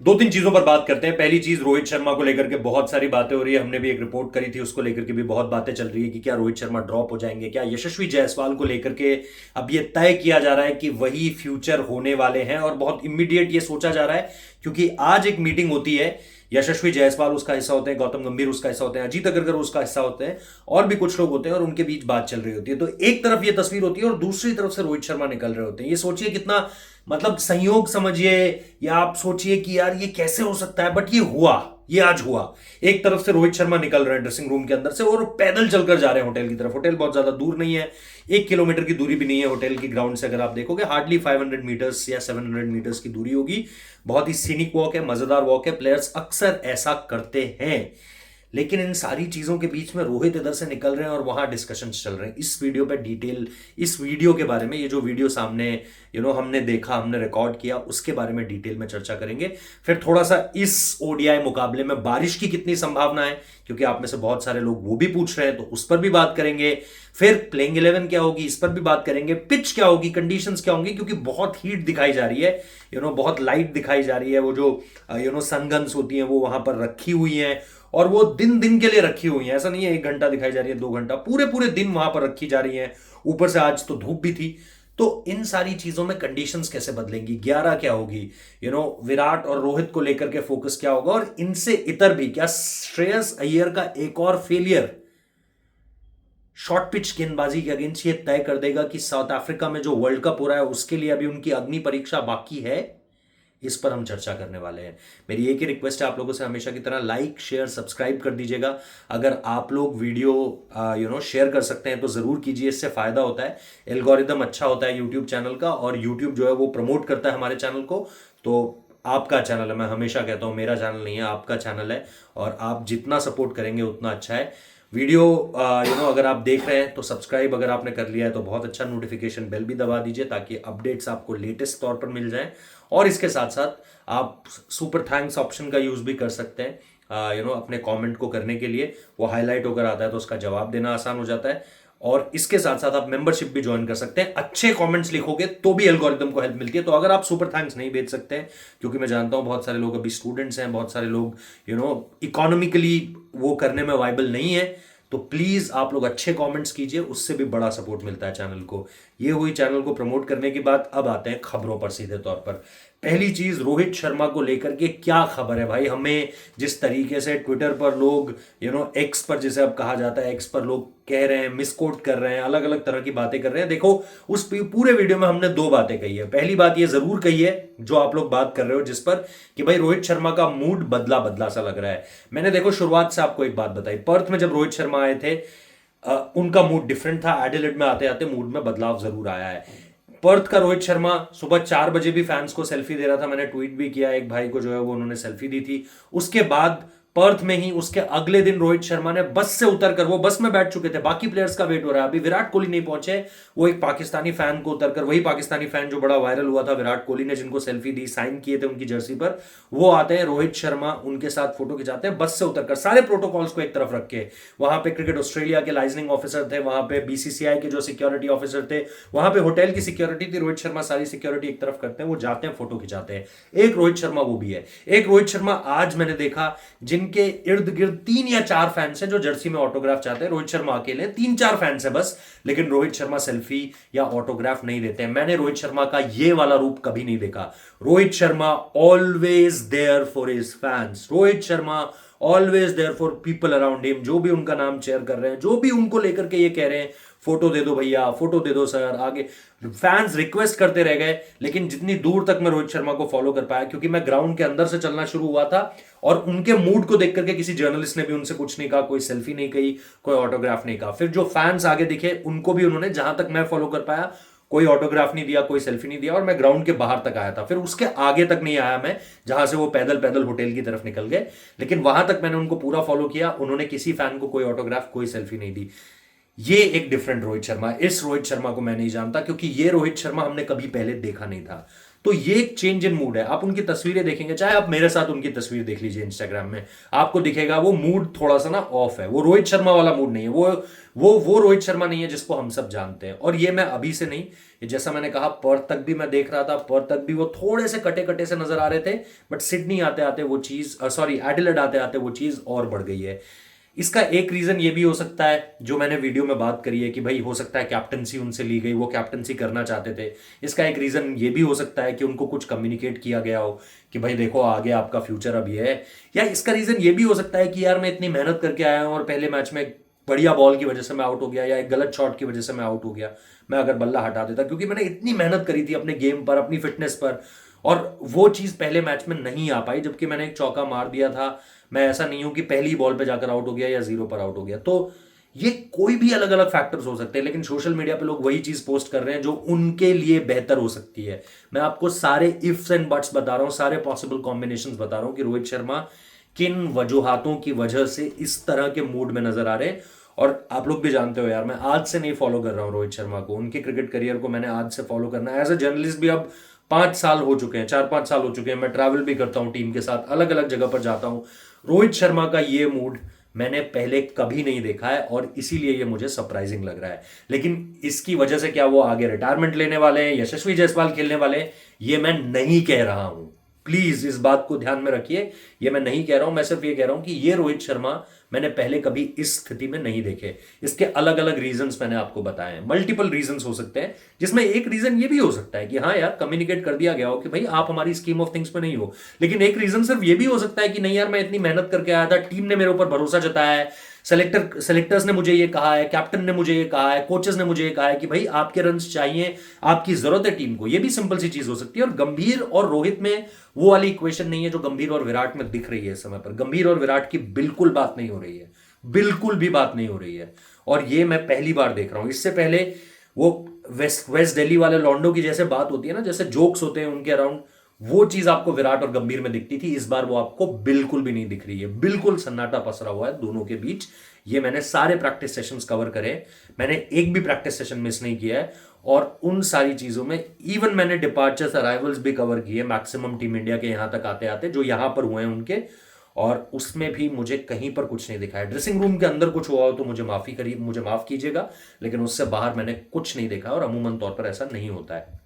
दो तीन चीजों पर बात करते हैं। पहली चीज, रोहित शर्मा को लेकर के बहुत सारी बातें हो रही है, हमने भी एक रिपोर्ट करी थी, उसको लेकर के भी बहुत बातें चल रही है कि क्या रोहित शर्मा ड्रॉप हो जाएंगे, क्या यशस्वी जायसवाल को लेकर के अब ये तय किया जा रहा है कि वही फ्यूचर होने वाले हैं, और बहुत इमीडिएट ये सोचा जा रहा है क्योंकि आज एक मीटिंग होती है। यशस्वी जायसवाल उसका हिस्सा होते हैं, गौतम गंभीर उसका हिस्सा होते हैं, अजीत अग्रकर उसका हिस्सा होते हैं, और भी कुछ लोग होते हैं, और उनके बीच बात चल रही होती है। तो एक तरफ ये तस्वीर होती है और दूसरी तरफ से रोहित शर्मा निकल रहे होते हैं। ये सोचिए कितना, मतलब संयोग समझिए, या आप सोचिए कि यार ये कैसे हो सकता है, बट ये हुआ, ये आज हुआ। एक तरफ से रोहित शर्मा निकल रहे हैं ड्रेसिंग रूम के अंदर से और पैदल चलकर जा रहे हैं होटल की तरफ। होटल बहुत ज्यादा दूर नहीं है, 1 किलोमीटर की दूरी भी नहीं है होटल की ग्राउंड से। अगर आप देखोगे हार्डली 500 मीटर्स या 700 मीटर्स की दूरी होगी। बहुत ही सीनिक वॉक है, मजेदार वॉक है, प्लेयर्स अक्सर ऐसा करते हैं। लेकिन इन सारी चीजों के बीच में रोहित इधर से निकल रहे हैं और वहां डिस्कशंस चल रहे हैं। इस वीडियो पे डिटेल, इस वीडियो के बारे में, ये जो वीडियो सामने हमने देखा, हमने रिकॉर्ड किया, उसके बारे में डिटेल में चर्चा करेंगे। फिर थोड़ा सा इस ओडीआई मुकाबले में बारिश की कितनी संभावना है, क्योंकि आप में से बहुत सारे लोग वो भी पूछ रहे हैं, तो उस पर भी बात करेंगे। फिर प्लेइंग 11 क्या होगी, इस पर भी बात करेंगे। पिच क्या होगी, कंडीशंस क्या होंगी, क्योंकि बहुत हीट दिखाई जा रही है, बहुत लाइट दिखाई जा रही है। वो जो सनगन्स होती हैं वो वहां पर रखी हुई हैं, और वो दिन दिन के लिए रखी हुई है। ऐसा नहीं है 1 घंटा दिखाई जा रही है, 2 घंटा, पूरे पूरे दिन वहां पर रखी जा रही है। ऊपर से आज तो धूप भी थी। तो इन सारी चीजों में कंडीशंस कैसे बदलेंगी, 11 क्या होगी, विराट और रोहित को लेकर के फोकस क्या होगा, और इनसे इतर भी क्या श्रेयस अय्यर का एक और फेलियर शॉर्ट पिच गेंदबाजी के अगेंस्ट ये तय कर देगा कि साउथ अफ्रीका में जो वर्ल्ड कप हो रहा है उसके लिए अभी उनकी अग्नि परीक्षा बाकी है। इस पर हम चर्चा करने वाले हैं। मेरी एक ही रिक्वेस्ट है आप लोगों से, हमेशा की तरह लाइक शेयर सब्सक्राइब कर दीजिएगा। अगर आप लोग वीडियो शेयर कर सकते हैं तो जरूर कीजिए, इससे फायदा होता है, एल्गोरिदम अच्छा होता है यूट्यूब चैनल का, और यूट्यूब जो है वो प्रमोट करता है हमारे चैनल को। तो आपका चैनल है, मैं हमेशा कहता हूं मेरा चैनल नहीं है, आपका चैनल है, और आप जितना सपोर्ट करेंगे उतना अच्छा है। वीडियो अगर आप देख रहे हैं तो सब्सक्राइब अगर आपने कर लिया है तो बहुत अच्छा, नोटिफिकेशन बेल भी दबा दीजिए ताकि अपडेट्स आपको लेटेस्ट तौर पर मिल जाएं। और इसके साथ साथ आप सुपर थैंक्स ऑप्शन का यूज भी कर सकते हैं, अपने कमेंट को करने के लिए। वो हाईलाइट होकर आता है तो उसका जवाब देना आसान हो जाता है। और इसके साथ साथ आप मेंबरशिप भी ज्वाइन कर सकते हैं। अच्छे कमेंट्स लिखोगे तो भी एल्गोरिदम को हेल्प मिलती है। तो अगर आप सुपर थैंक्स नहीं भेज सकते हैं, क्योंकि मैं जानता हूं बहुत सारे लोग अभी स्टूडेंट्स हैं, बहुत सारे लोग इकोनॉमिकली वो करने में वाइबल नहीं है, तो प्लीज आप लोग अच्छे कमेंट्स कीजिए, उससे भी बड़ा सपोर्ट मिलता है चैनल को। ये हुई चैनल को प्रमोट करने की बात। अब आते हैं खबरों पर सीधे तौर पर। पहली चीज, रोहित शर्मा को लेकर के क्या खबर है भाई। हमें जिस तरीके से ट्विटर पर लोग, एक्स पर जिसे अब कहा जाता है, एक्स पर लोग कह रहे हैं, मिसकोट कर रहे हैं, अलग अलग तरह की बातें कर रहे हैं। देखो, उस पूरे वीडियो में हमने दो बातें कही है। पहली बात ये जरूर कही है जो आप लोग बात कर रहे हो जिस पर, कि भाई रोहित शर्मा का मूड बदला बदला सा लग रहा है। मैंने देखो शुरुआत से आपको एक बात बताई, पर्थ में जब रोहित शर्मा आए थे उनका मूड डिफरेंट था। एडिलेड में आते आते मूड में बदलाव जरूर आया है। पर्थ का रोहित शर्मा सुबह 4 बजे भी फैंस को सेल्फी दे रहा था। मैंने ट्वीट भी किया, एक भाई को जो है वो उन्होंने सेल्फी दी थी। उसके बाद पर्थ में ही उसके अगले दिन रोहित शर्मा ने बस से उतरकर, वो बस में बैठ चुके थे, बाकी प्लेयर्स का वेट हो रहा है, अभी विराट कोहली नहीं पहुंचे, वो एक पाकिस्तानी फैन को उतरकर, वही पाकिस्तानी फैन जो बड़ा वायरल हुआ था विराट कोहली ने, जिनको सेल्फी दी, साइन किए थे उनकी जर्सी पर, वो आते हैं, रोहित शर्मा उनके साथ फोटो खिंचाते हैं बस से उतरकर, सारे प्रोटोकॉल्स को एक तरफ रख के। वहां पे क्रिकेट ऑस्ट्रेलिया के लाइजनिंग ऑफिसर थे, वहां पे बीसीसीआई के जो सिक्योरिटी ऑफिसर थे, वहां पे होटल की सिक्योरिटी थी। रोहित शर्मा सारी सिक्योरिटी एक तरफ करते हैं, वो जाते हैं फोटो खिंचाते हैं। एक रोहित शर्मा वो भी है। एक रोहित शर्मा आज मैंने देखा जिनके इर्द गिर्द 3 या 4 फैंस हैं जो जर्सी में ऑटोग्राफ चाहते हैं। रोहित शर्मा अकेले 3-4 फैंस है बस, लेकिन रोहित शर्मा सेल्फी या ऑटोग्राफ नहीं देते हैं। मैंने रोहित शर्मा का ये वाला रूप कभी नहीं देखा। Rohit Sharma always there for his fans. Rohit Sharma always there for people around him, जो भी उनका नाम शेयर कर रहे हैं, जो भी उनको लेकर के ये कह रहे हैं फोटो दे दो भैया, फोटो दे दो सर, आगे फैंस रिक्वेस्ट करते रह गए। लेकिन जितनी दूर तक मैं रोहित शर्मा को फॉलो कर पाया, क्योंकि मैं ग्राउंड के अंदर से चलना शुरू हुआ था, और उनके मूड को देख करके किसी जर्नलिस्ट ने भी उनसे कुछ नहीं कहा, कोई सेल्फी नहीं कही, कोई ऑटोग्राफ नहीं कहा। फिर जो फैंस आगे दिखे उनको भी उन्होंने, जहां तक मैं फॉलो कर पाया, कोई ऑटोग्राफ नहीं दिया, कोई सेल्फी नहीं दिया, और मैं ग्राउंड के बाहर तक आया था। फिर उसके आगे तक नहीं आया मैं, जहां से वो पैदल पैदल होटल की तरफ निकल गए, लेकिन वहां तक मैंने उनको पूरा फॉलो किया। उन्होंने किसी फैन को कोई ऑटोग्राफ, कोई सेल्फी नहीं दी। ये एक डिफरेंट रोहित शर्मा। इस रोहित शर्मा को मैं नहीं जानता, क्योंकि ये रोहित शर्मा हमने कभी पहले देखा नहीं था। तो ये एक चेंज इन मूड है। आप उनकी तस्वीरें देखेंगे, चाहे आप मेरे साथ उनकी तस्वीर देख लीजिए इंस्टाग्राम में, आपको दिखेगा वो मूड थोड़ा सा ना ऑफ है। वो रोहित शर्मा वाला मूड नहीं है, वो रोहित शर्मा नहीं है जिसको हम सब जानते हैं। और ये मैं अभी से नहीं, ये जैसा मैंने कहा पर्थ तक भी मैं देख रहा था, पर्थ तक भी वो थोड़े से कटे कटे से नजर आ रहे थे, बट सिडनी आते आते वो चीज, सॉरी एडिलेड आते आते वो चीज और बढ़ गई है। इसका एक रीजन ये भी हो सकता है जो मैंने वीडियो में बात करी है कि भाई हो सकता है कैप्टनसी उनसे ली गई, वो कैप्टनसी करना चाहते थे। इसका एक रीजन ये भी हो सकता है कि उनको कुछ कम्युनिकेट किया गया हो कि भाई देखो आगे आपका फ्यूचर अब ये है। या इसका रीजन ये भी हो सकता है कि यार मैं इतनी मेहनत करके आया हूं और पहले मैच में बढ़िया बॉल की वजह से मैं आउट हो गया, या एक गलत शॉट की वजह से मैं आउट हो गया, मैं अगर बल्ला हटा देता, क्योंकि मैंने इतनी मेहनत करी थी अपने गेम पर, अपनी फिटनेस पर, और वो चीज पहले मैच में नहीं आ पाई, जबकि मैंने एक चौका मार दिया था। मैं ऐसा नहीं हूं कि पहली बॉल पे जाकर आउट हो गया या जीरो पर आउट हो गया। तो ये कोई भी अलग अलग फैक्टर्स हो सकते हैं, लेकिन सोशल मीडिया पे लोग वही चीज पोस्ट कर रहे हैं जो उनके लिए बेहतर हो सकती है। मैं आपको सारे इफ्स एंड बट्स बता रहा हूं, सारे पॉसिबल कॉम्बिनेशंस बता रहा हूं कि रोहित शर्मा किन वजूहातों की वजह से इस तरह के मूड में नजर आ रहे हैं। और आप लोग भी जानते हो यार, मैं आज से नहीं फॉलो कर रहा हूं रोहित शर्मा को, उनके क्रिकेट करियर को मैंने आज से फॉलो करना है। एज ए जर्नलिस्ट भी अब 5 साल हो चुके हैं, 4-5 साल हो चुके हैं। मैं ट्रैवल भी करता हूं टीम के साथ, अलग अलग जगह पर जाता हूं। रोहित शर्मा का ये मूड मैंने पहले कभी नहीं देखा है, और इसीलिए ये मुझे सरप्राइजिंग लग रहा है। लेकिन इसकी वजह से क्या वो आगे रिटायरमेंट लेने वाले हैं, यशस्वी जायसवाल खेलने वाले हैं, ये मैं नहीं कह रहा हूं। प्लीज इस बात को ध्यान में रखिए, ये मैं नहीं कह रहा हूं। मैं सिर्फ ये कह रहा हूं कि ये रोहित शर्मा मैंने पहले कभी इस स्थिति में नहीं देखे। इसके अलग अलग रीजंस मैंने आपको बताए हैं, मल्टीपल रीजंस हो सकते हैं, जिसमें एक रीजन ये भी हो सकता है कि हाँ यार कम्युनिकेट कर दिया गया हो कि भाई आप हमारी स्कीम ऑफ थिंग्स में नहीं हो। लेकिन एक रीजन सिर्फ ये भी हो सकता है कि नहीं यार मैं इतनी मेहनत करके आया था, टीम ने मेरे ऊपर भरोसा जताया है, सेलेक्टर्स ने मुझे ये कहा है, कैप्टन ने मुझे ये कहा है, कोचेस ने मुझे ये कहा है कि भाई आपके रन्स चाहिए, आपकी जरूरत है टीम को। ये भी सिंपल सी चीज हो सकती है। और गंभीर और रोहित में वो वाली इक्वेशन नहीं है जो गंभीर और विराट में दिख रही है इस समय पर। गंभीर और विराट की बिल्कुल बात नहीं हो रही है, बिल्कुल भी बात नहीं हो रही है। और ये मैं पहली बार देख रहा हूं। इससे पहले वो वेस्ट दिल्ली वाले लॉन्डो की जैसे बात होती है ना, जैसे जोक्स होते हैं उनके अराउंड, वो चीज आपको विराट और गंभीर में दिखती थी। इस बार वो आपको बिल्कुल भी नहीं दिख रही है, बिल्कुल सन्नाटा पसरा हुआ है दोनों के बीच। ये मैंने सारे प्रैक्टिस सेशंस कवर करे, मैंने एक भी प्रैक्टिस सेशन मिस नहीं किया है। और उन सारी चीजों में इवन मैंने डिपार्चर्स अराइवल्स भी कवर किए मैक्सिमम टीम इंडिया के यहां तक आते आते, जो यहां पर हुए हैं उनके, और उसमें भी मुझे कहीं पर कुछ नहीं दिखा है। ड्रेसिंग रूम के अंदर कुछ हुआ हो तो मुझे माफ कीजिएगा, लेकिन उससे बाहर मैंने कुछ नहीं देखा, और अमूमन तौर पर ऐसा नहीं होता है।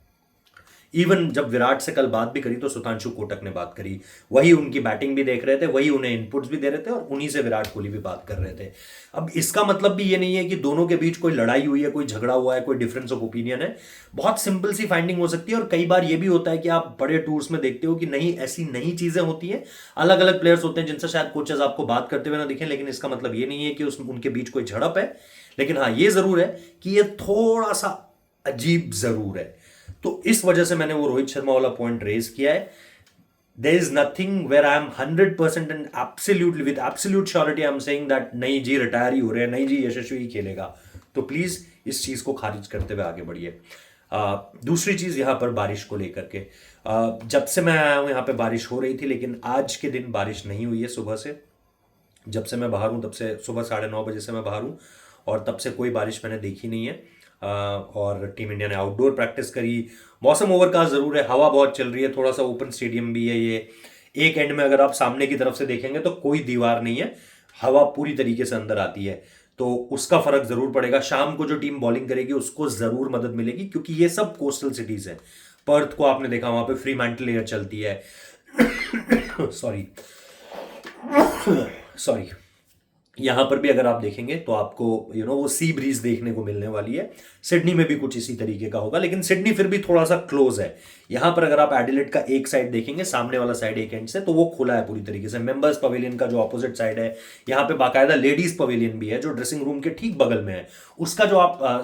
इवन जब विराट से कल बात भी करी तो सुधांशु कोटक ने बात करी, वही उनकी बैटिंग भी देख रहे थे, वही उन्हें इनपुट्स भी दे रहे थे, और उन्हीं से विराट कोहली भी बात कर रहे थे। अब इसका मतलब भी ये नहीं है कि दोनों के बीच कोई लड़ाई हुई है, कोई झगड़ा हुआ है, कोई डिफरेंस ऑफ ओपिनियन है। बहुत सिंपल सी फाइंडिंग हो सकती है। और कई बार ये भी होता है कि आप बड़े टूर्स में देखते हो कि नहीं ऐसी नई चीजें होती हैं, अलग अलग प्लेयर्स होते हैं जिनसे शायद कोचेस आपको बात करते हुए ना दिखें, लेकिन इसका मतलब ये नहीं है कि उनके बीच कोई झड़प है। लेकिन हाँ ये जरूर है कि ये थोड़ा सा अजीब जरूर है। तो इस वजह से मैंने वो रोहित शर्मा वाला पॉइंट रेज किया है। There is nothing where I am 100% and absolutely with absolute surety I am saying that नहीं जी रिटायर ही हो रहे हैं, नहीं जी यशस्वी ही खेलेगा। तो प्लीज इस चीज को खारिज करते हुए आगे बढ़िए। दूसरी चीज यहां पर बारिश को लेकर के, जब से मैं आया हूं यहां पे बारिश हो रही थी, लेकिन आज के दिन बारिश नहीं हुई है सुबह से। जब से मैं बाहर हूं तब से, सुबह 9:30 बजे से मैं बाहर हूं, और तब से कोई बारिश मैंने देखी नहीं है। और टीम इंडिया ने आउटडोर प्रैक्टिस करी। मौसम ओवरकास्ट जरूर है, हवा बहुत चल रही है, थोड़ा सा ओपन स्टेडियम भी है ये। एक एंड में अगर आप सामने की तरफ से देखेंगे तो कोई दीवार नहीं है, हवा पूरी तरीके से अंदर आती है, तो उसका फर्क जरूर पड़ेगा। शाम को जो टीम बॉलिंग करेगी उसको जरूर मदद मिलेगी, क्योंकि ये सब कोस्टल सिटीज है। पर्थ को आपने देखा, वहां पे फ्री मैंटल एयर चलती है। सॉरी यहां पर भी अगर आप देखेंगे तो आपको वो सी ब्रीज देखने को मिलने वाली है। सिडनी में भी कुछ इसी तरीके का होगा, लेकिन सिडनी फिर भी थोड़ा सा क्लोज है। यहां पर अगर आप एडिलेड का एक साइड देखेंगे, सामने वाला साइड एक एंड से, तो वो खुला है पूरी तरीके से। मेंबर्स पवेलियन का जो ऑपोजिट साइड है, यहाँ पे बाकायदा लेडीज पवेलियन भी है जो ड्रेसिंग रूम के ठीक बगल में है। उसका जो आप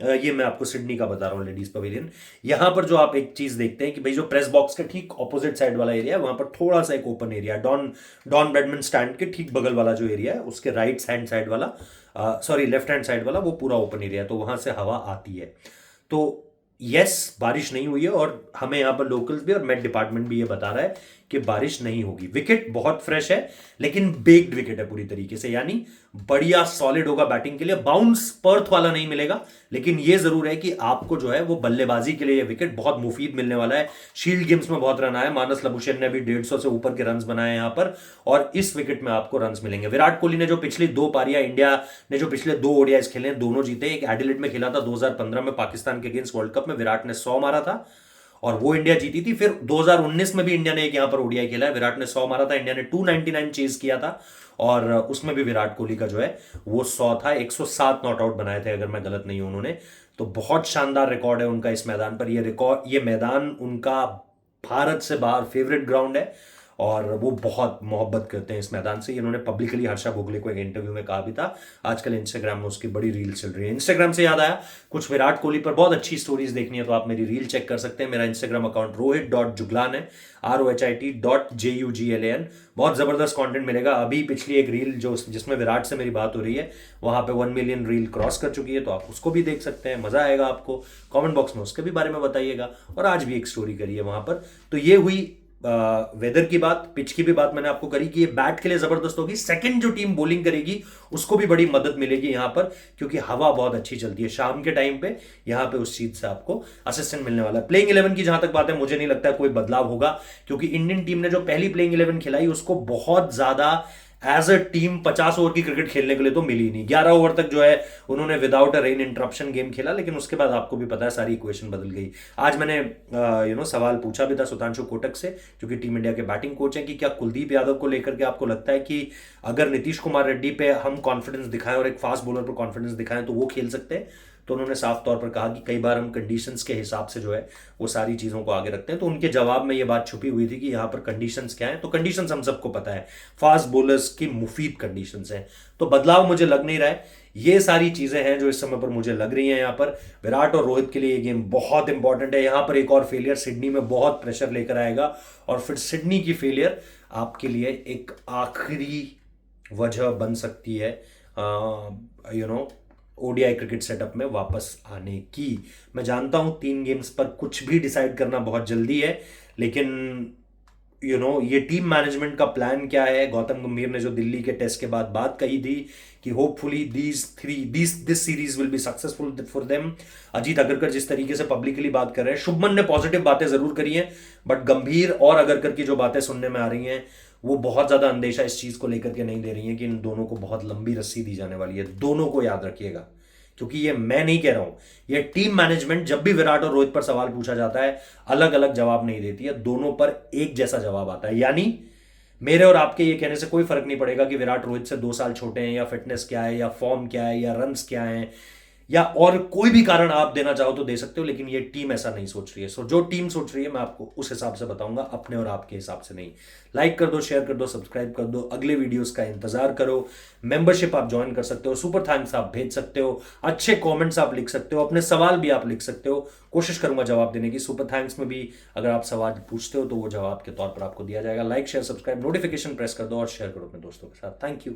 ये मैं आपको सिडनी का बता रहा हूँ लेडीज पवेलियन। यहां पर जो आप एक चीज देखते हैं कि भाई जो प्रेस बॉक्स के ठीक ऑपोजिट साइड वाला एरिया है, वहां पर थोड़ा सा एक open area, Don Bradman stand के ठीक बगल वाला जो एरिया है, उसके राइट हैंड साइड वाला, लेफ्ट हैंड साइड वाला, वो पूरा ओपन एरिया है, तो वहां से हवा आती है। तो यस बारिश नहीं हुई है, और हमें यहाँ पर लोकल्स भी और मेट डिपार्टमेंट भी ये बता रहा है कि बारिश नहीं होगी। विकेट बहुत फ्रेश है, लेकिन बेक्ड विकेट है पूरी तरीके से, यानी बढ़िया सॉलिड होगा बैटिंग के लिए। बाउंस पर्थ वाला नहीं मिलेगा, लेकिन ये जरूर है कि आपको जो है वो बल्लेबाजी के लिए ये विकेट बहुत मुफीद मिलने वाला है। शील्ड गेम्स में बहुत रन आए, मानस लबुशेन ने भी 150 से ऊपर के रन बनाए यहां पर, और इस विकेट में आपको रन मिलेंगे। विराट कोहली ने जो पिछली 2 पारियां, इंडिया ने जो पिछले 2 ओडीआईज खेले हैं दोनों जीते। एक एडिलेड में खेला था 2015 में पाकिस्तान के अगेंस्ट वर्ल्ड कप में, विराट ने 100 मारा था और वो इंडिया जीती थी। फिर 2019 में भी इंडिया ने एक यहां पर ओडीआई खेला है, विराट ने 100 मारा था, इंडिया ने 299 चेज किया था और उसमें भी विराट कोहली का जो है वो 100 था। 107 नॉट आउट बनाए थे अगर मैं गलत नहीं हूं उन्होंने। तो बहुत शानदार रिकॉर्ड है उनका इस मैदान पर। ये मैदान उनका भारत से बाहर फेवरेट ग्राउंड है और वो बहुत मोहब्बत करते हैं इस मैदान से। इन्होंने पब्लिकली हर्षा भोगले को एक इंटरव्यू में कहा भी था। आजकल इंस्टाग्राम में उसकी बड़ी रील चल रही है। इंस्टाग्राम से याद आया, कुछ विराट कोहली पर बहुत अच्छी स्टोरीज देखनी है तो आप मेरी रील चेक कर सकते हैं। मेरा इंस्टाग्राम अकाउंट rohit.juglan है, ROHIT.JUGLAN। बहुत जबरदस्त कंटेंट मिलेगा। अभी पिछली एक रील जो जिसमें विराट से मेरी बात हो रही है वहां पे 1 मिलियन रील क्रॉस कर चुकी है, तो आप उसको भी देख सकते हैं, मजा आएगा आपको। कमेंट बॉक्स में उसके भी बारे में बताइएगा। और आज भी एक स्टोरी करी है वहां पर। तो ये हुई वेदर की बात, पिच की भी बात मैंने आपको करी कि ये बैट के लिए जबरदस्त होगी। सेकंड जो टीम बॉलिंग करेगी उसको भी बड़ी मदद मिलेगी यहां पर, क्योंकि हवा बहुत अच्छी चलती है शाम के टाइम पे। यहां पे उस चीज से आपको असिस्टेंट मिलने वाला है। प्लेइंग 11 की जहां तक बात है, मुझे नहीं लगता है कोई बदलाव होगा, क्योंकि इंडियन टीम ने जो पहली प्लेइंग 11 खिलाई उसको बहुत ज्यादा एज अ टीम 50 ओवर की क्रिकेट खेलने के लिए तो मिली नहीं। 11 ओवर तक जो है उन्होंने without a rain interruption game खेला, लेकिन उसके बाद आपको भी पता है सारी इक्वेशन बदल गई। आज मैंने सवाल पूछा भी था सुधांशु कोटक से, जो कि टीम इंडिया के बैटिंग कोच हैं, कि क्या कुलदीप यादव को लेकर के आपको लगता है कि अगर नीतीश कुमार रेड्डी पे हम कॉन्फिडेंस दिखाएं और एक फास्ट बॉलर पर कॉन्फिडेंस दिखाएं तो वो खेल सकते हैं। तो उन्होंने साफ तौर पर कहा कि कई बार हम कंडीशंस के हिसाब से जो है वो सारी चीज़ों को आगे रखते हैं। तो उनके जवाब में ये बात छुपी हुई थी कि यहाँ पर कंडीशंस क्या है। तो कंडीशंस हम सबको पता है, फास्ट बॉलर्स की मुफीद कंडीशंस हैं, तो बदलाव मुझे लग नहीं रहा है। ये सारी चीजें हैं जो इस समय पर मुझे लग रही हैं। यहाँ पर विराट और रोहित के लिए ये गेम बहुत इंपॉर्टेंट है। यहाँ पर एक और फेलियर सिडनी में बहुत प्रेशर लेकर आएगा और फिर सिडनी की फेलियर आपके लिए एक आखिरी वजह बन सकती है ओडीआई क्रिकेट सेटअप में वापस आने की। मैं जानता हूं 3 गेम्स पर कुछ भी डिसाइड करना बहुत जल्दी है, लेकिन ये टीम मैनेजमेंट का प्लान क्या है। गौतम गंभीर ने जो दिल्ली के टेस्ट के बाद बात कही थी कि hopefully this series will be successful for them. Ajit Agarkar जिस तरीके से पब्लिकली बात कर रहे हैं, शुभमन ने पॉजिटिव बातें जरूर करी हैं, बट गंभीर और अगरकर की जो बातें सुनने में आ रही हैं वो बहुत ज्यादा अंदेशा इस चीज को लेकर के नहीं दे रही हैं कि इन दोनों को बहुत लंबी रस्सी दी जाने वाली है। दोनों को याद रखिएगा, क्योंकि ये मैं नहीं कह रहा हूं, ये टीम मैनेजमेंट जब भी विराट और रोहित पर सवाल पूछा जाता है अलग अलग जवाब नहीं देती है, दोनों पर एक जैसा जवाब आता है। यानी मेरे और आपके ये कहने से कोई फर्क नहीं पड़ेगा कि विराट रोहित से 2 साल छोटे हैं, या फिटनेस क्या है, या फॉर्म क्या है, या रन्स क्या है, या और कोई भी कारण आप देना चाहो तो दे सकते हो, लेकिन ये टीम ऐसा नहीं सोच रही है। सो जो टीम सोच रही है मैं आपको उस हिसाब से बताऊंगा, अपने और आपके हिसाब से नहीं। लाइक कर दो, शेयर कर दो, सब्सक्राइब कर दो, अगले वीडियोस का इंतजार करो। मेंबरशिप आप ज्वाइन कर सकते हो, सुपर थैंक्स आप भेज सकते हो, अच्छे कमेंट्स आप लिख सकते हो, अपने सवाल भी आप लिख सकते हो। कोशिश करूंगा जवाब देने की। सुपर थैंक्स में भी अगर आप सवाल पूछते हो तो वो जवाब के तौर पर आपको दिया जाएगा। Like share subscribe, notification press कर दो और शेयर करो अपने दोस्तों के साथ। Thank you.